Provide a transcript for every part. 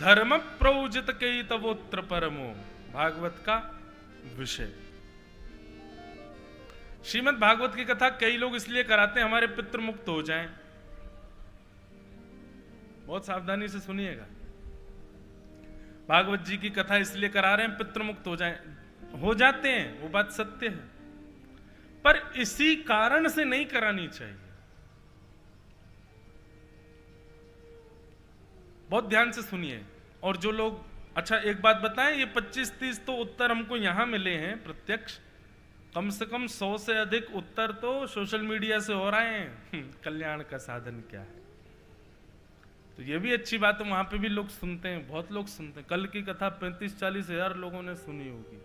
धर्म प्रौजित कई तवोत्र परमो, भागवत का विषय। श्रीमद् भागवत की कथा कई लोग इसलिए कराते हैं हमारे पितृ मुक्त हो जाएं। बहुत सावधानी से सुनिएगा। भागवत जी की कथा इसलिए करा रहे हैं पितृ मुक्त हो जाएं, हो जाते हैं, वो बात सत्य है, पर इसी कारण से नहीं करानी चाहिए। बहुत ध्यान से सुनिए। और जो लोग, अच्छा एक बात बताएं, ये 25-30 तो उत्तर हमको यहां मिले हैं प्रत्यक्ष, कम से कम 100 से अधिक उत्तर तो सोशल मीडिया से हो रहे हैं। कल्याण का साधन क्या है, तो ये भी अच्छी बात है, वहां पे भी लोग सुनते हैं, बहुत लोग सुनते हैं। कल की कथा 35-40 हजार लोगों ने सुनी होगी,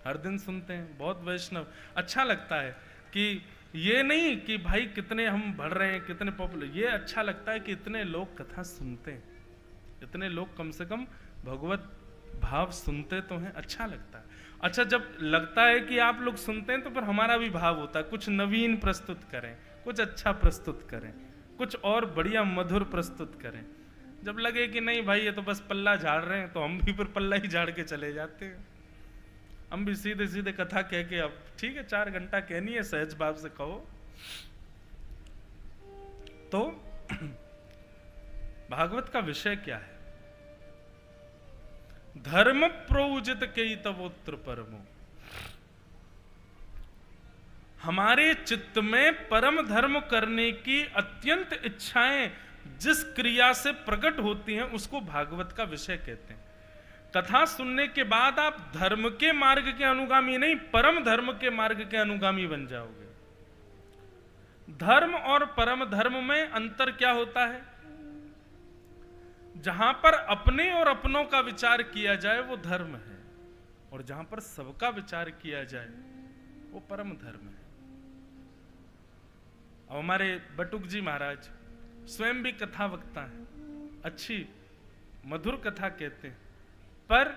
हर दिन सुनते हैं, बहुत वैष्णव। अच्छा लगता है कि ये नहीं कि भाई कितने हम बढ़ रहे हैं, कितने पॉपुलर, ये अच्छा लगता है कि इतने लोग कथा सुनते हैं, इतने लोग कम से कम भगवत भाव सुनते तो हैं, अच्छा लगता है। अच्छा, जब लगता है कि आप लोग सुनते हैं तो फिर हमारा भी भाव होता है कुछ नवीन प्रस्तुत करें, कुछ अच्छा प्रस्तुत करें, कुछ और बढ़िया मधुर प्रस्तुत करें। जब लगे कि नहीं भाई ये तो बस पल्ला झाड़ रहे हैं, तो हम भी फिर पल्ला ही झाड़ के चले जाते हैं। हम भी सीधे सीधे कथा कह के, अब ठीक है 4 घंटा कहनी है, सहज भाव से कहो। तो भागवत का विषय क्या है? धर्म प्रोजित कई तवोत्र परमो। हमारे चित्त में परम धर्म करने की अत्यंत इच्छाएं जिस क्रिया से प्रकट होती हैं उसको भागवत का विषय कहते हैं। कथा सुनने के बाद आप धर्म के मार्ग के अनुगामी नहीं, परम धर्म के मार्ग के अनुगामी बन जाओगे। धर्म और परम धर्म में अंतर क्या होता है? जहां पर अपने और अपनों का विचार किया जाए वो धर्म है, और जहां पर सबका विचार किया जाए वो परम धर्म है। अब हमारे बटुक जी महाराज स्वयं भी कथा वक्ता है, अच्छी मधुर कथा कहते हैं, पर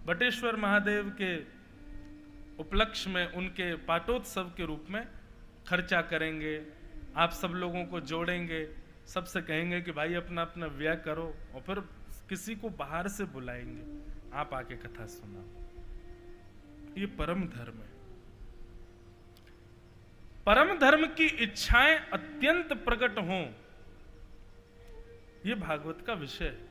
बटेश्वर महादेव के उपलक्ष्य में उनके पाटोत्सव के रूप में खर्चा करेंगे, आप सब लोगों को जोड़ेंगे, सबसे कहेंगे कि भाई अपना अपना व्यय करो, और फिर किसी को बाहर से बुलाएंगे, आप आके कथा सुनाओ। ये परम धर्म है। परम धर्म की इच्छाएं अत्यंत प्रकट हों, ये भागवत का विषय है।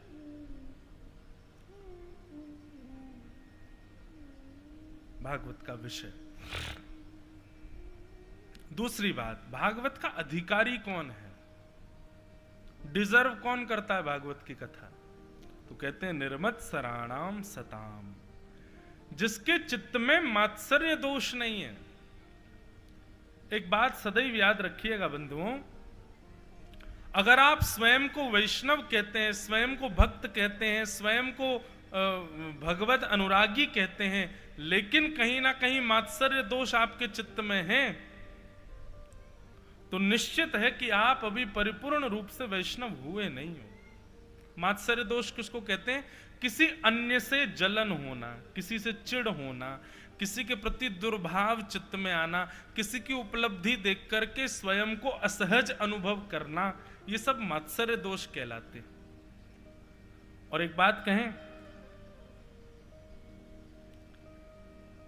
भागवत का विषय। दूसरी बात, भागवत का अधिकारी कौन है? डिजर्व कौन करता है भागवत की कथा? तो कहते हैं निर्मत्सराणाम सताम, जिसके चित्त में मात्सर्य दोष नहीं है। एक बात सदैव याद रखिएगा बंधुओं, अगर आप स्वयं को वैष्णव कहते हैं, स्वयं को भक्त कहते हैं, स्वयं को भगवत अनुरागी कहते हैं, लेकिन कहीं ना कहीं मात्सर्य दोष आपके चित्त में है, तो निश्चित है कि आप अभी परिपूर्ण रूप से वैष्णव हुए नहीं हो। मात्सर्य दोष किसको कहते हैं? किसी अन्य से जलन होना, किसी से चिढ़ होना, किसी के प्रति दुर्भाव चित्त में आना, किसी की उपलब्धि देख करके स्वयं को असहज अनुभव करना, ये सब मात्सर्य दोष कहलाते हैं। और एक बात कहें,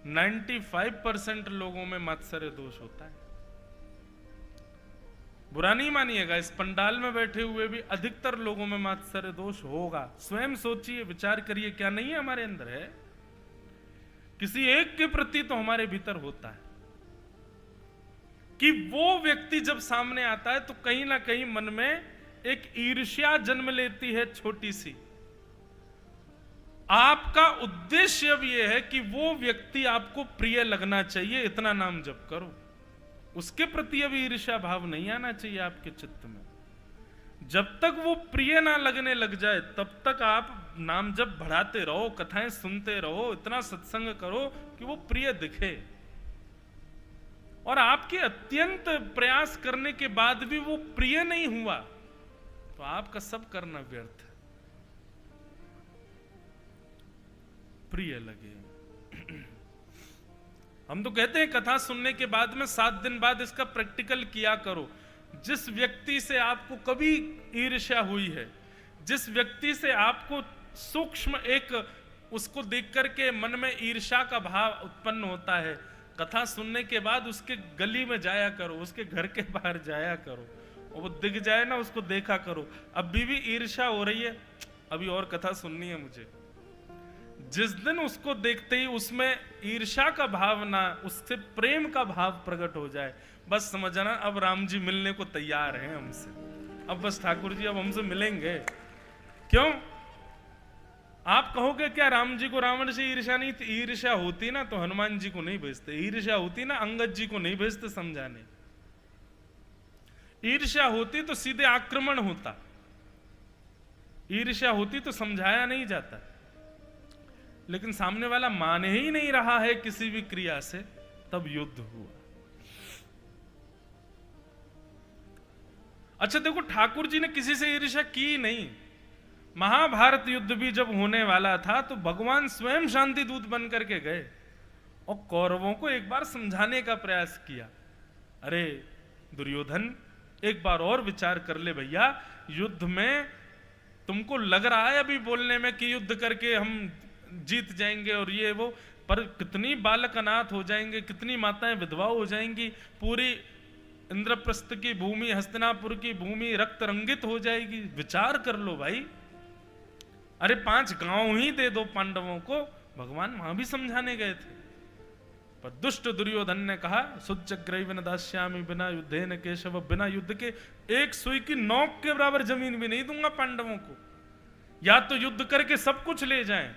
95% लोगों में मात्सर्य दोष होता है। बुरा नहीं मानिएगा, इस पंडाल में बैठे हुए भी अधिकतर लोगों में मात्सर्य दोष होगा। स्वयं सोचिए, विचार करिए, क्या नहीं है हमारे अंदर? है किसी एक के प्रति तो हमारे भीतर होता है कि वो व्यक्ति जब सामने आता है तो कहीं ना कहीं मन में एक ईर्ष्या जन्म लेती है, छोटी सी। आपका उद्देश्य अब यह है कि वो व्यक्ति आपको प्रिय लगना चाहिए, इतना नाम जप करो। उसके प्रति अभी ईर्ष्या भाव नहीं आना चाहिए आपके चित्त में। जब तक वो प्रिय ना लगने लग जाए तब तक आप नाम जप बढ़ाते रहो, कथाएं सुनते रहो, इतना सत्संग करो कि वो प्रिय दिखे। और आपके अत्यंत प्रयास करने के बाद भी वो प्रिय नहीं हुआ तो आपका सब करना व्यर्थ है। प्रिय लगे। हम तो कहते हैं कथा सुनने के बाद में 7 दिन बाद इसका प्रैक्टिकल किया करो। जिस व्यक्ति से आपको कभी ईर्ष्या हुई है, जिस व्यक्ति से आपको सूक्ष्म एक उसको देख करके मन में ईर्ष्या का भाव उत्पन्न होता है, कथा सुनने के बाद उसके गली में जाया करो, उसके घर के बाहर जाया करो, और वो दिख जाए ना उसको देखा करो। अभी भी ईर्ष्या हो रही है, अभी और कथा सुननी है मुझे। जिस दिन उसको देखते ही उसमें ईर्ष्या का भाव ना, उससे प्रेम का भाव प्रकट हो जाए, बस समझना अब राम जी मिलने को तैयार हैं हमसे। अब बस ठाकुर जी अब हमसे मिलेंगे। क्यों? आप कहोगे क्या राम जी को रावण से ईर्ष्या नहीं थी? ईर्ष्या होती ना तो हनुमान जी को नहीं भेजते, ईर्ष्या होती ना अंगद जी को नहीं भेजते समझाने, ईर्ष्या होती तो सीधे आक्रमण होता, ईर्ष्या होती तो समझाया नहीं जाता। लेकिन सामने वाला मान ही नहीं रहा है किसी भी क्रिया से, तब युद्ध हुआ। अच्छा देखो, ठाकुर जी ने किसी से ईर्ष्या की नहीं। महाभारत युद्ध भी जब होने वाला था तो भगवान स्वयं शांति दूत बन करके गए और कौरवों को एक बार समझाने का प्रयास किया, अरे दुर्योधन एक बार और विचार कर ले भैया, युद्ध में तुमको लग रहा है अभी बोलने में कि युद्ध करके हम जीत जाएंगे और ये वो, पर कितनी बालक अनाथ हो जाएंगे, कितनी माताएं विधवा हो जाएंगी, पूरी इंद्रप्रस्थ की भूमि, हस्तिनापुर की भूमि रक्त रंगित हो जाएगी, विचार कर लो भाई। अरे 5 गांव ही दे दो पांडवों को। भगवान वहां भी समझाने गए थे, पर दुष्ट दुर्योधन ने कहा सुचग्रैव न दास्यामि बिना युद्धे न केशव, बिना युद्ध के एक सुई की नोक के बराबर जमीन भी नहीं दूंगा पांडवों को। या तो युद्ध करके सब कुछ ले जाएं,